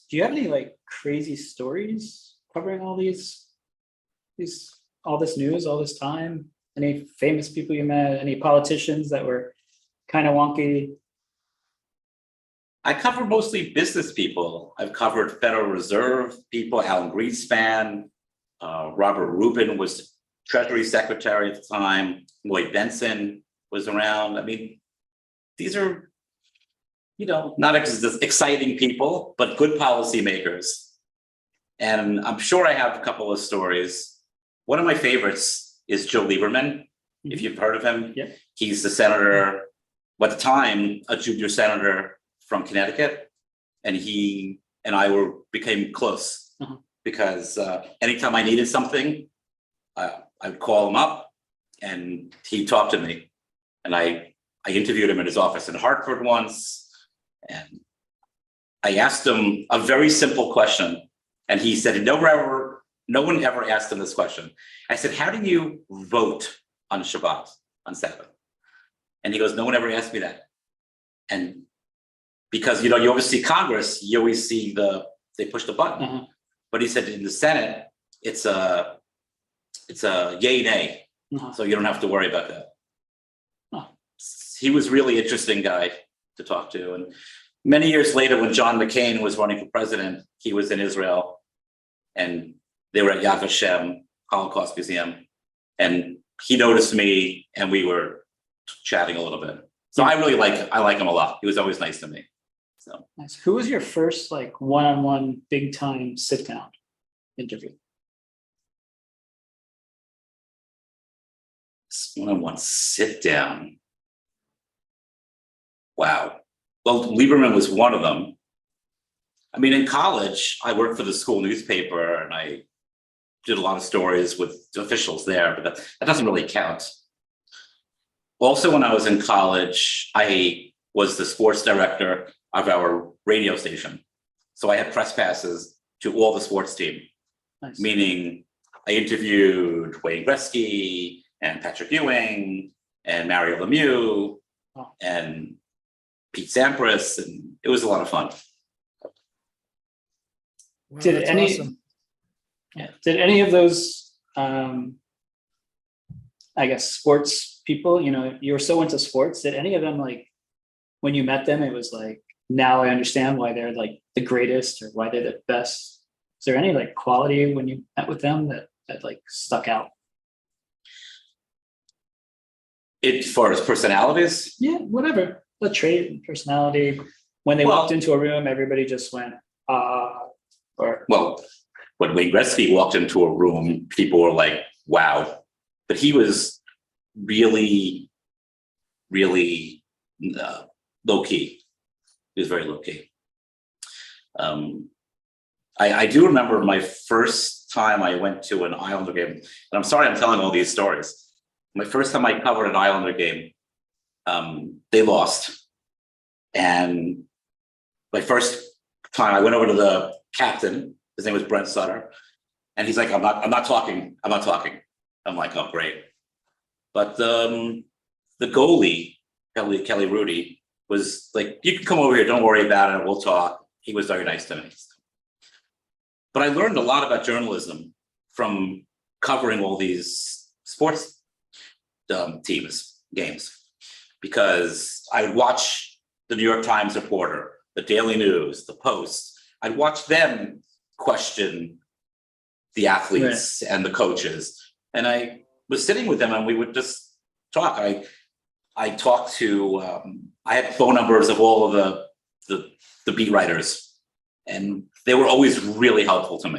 Do you have any like crazy stories covering all all this news, all this time? Any famous people you met? Any politicians that were kind of wonky? I cover mostly business people. I've covered Federal Reserve people, Alan Greenspan, Robert Rubin was Treasury Secretary at the time, Lloyd Benson was around. I mean, these are, not exciting people, but good policymakers. And I'm sure I have a couple of stories. One of my favorites is Joe Lieberman, if you've heard of him. Yeah. He's the senator, at the time, a junior senator from Connecticut, and he and I became close because anytime I needed something, I would call him up, and he'd talk to me. And I interviewed him in his office in Hartford once, and I asked him a very simple question, and he said no one ever asked him this question. I said, "How do you vote on Shabbat, on Sabbath?" And he goes, "No one ever asked me that." And because you always see Congress, you always see they push the button. But he said in the Senate, it's a yay nay, so you don't have to worry about that. He was really interesting guy to talk to. And many years later, when John McCain was running for president, he was in Israel, and they were at Yad Vashem Holocaust Museum, and he noticed me, and we were chatting a little bit. So I like him a lot. He was always nice to me. So nice. Who was your first like one-on-one big time sit down interview? One-on-one sit down. Wow. Well, Lieberman was one of them. I mean, in college, I worked for the school newspaper, and I did a lot of stories with officials there, but that doesn't really count. Also, when I was in college, I was the sports director of our radio station. So I had press passes to all the sports team, meaning I interviewed Wayne Gretzky and Patrick Ewing and Mario Lemieux and Pete Sampras, and it was a lot of fun. Wow, Did any of those, I guess, sports people, you were so into sports, did any of them, like, when you met them, it was like, now I understand why they're like the greatest or why they're the best? Is there any like quality when you met with them that like stuck out? As far as personalities? Yeah, whatever. The trait, personality. When they walked into a room, everybody just went, Well, when Wayne Gretzky walked into a room, people were like, wow. But he was really, really low key. He was very low key. I do remember my first time I went to an Islander game, and I'm sorry I'm telling all these stories. My first time I covered an Islander game, they lost. And my first time I went over to the captain, his name was Brent Sutter, and he's like, I'm not talking. I'm like, oh, great. But the goalie, Kelly Rudy, was like, you can come over here, don't worry about it, we'll talk. He was very nice to me. But I learned a lot about journalism from covering all these sports games, because I would watch the New York Times reporter, the Daily News, the Post. I'd watch them question the athletes and the coaches. And I was sitting with them, and we would just talk. I talked to, I had phone numbers of all of the beat writers, and they were always really helpful to me.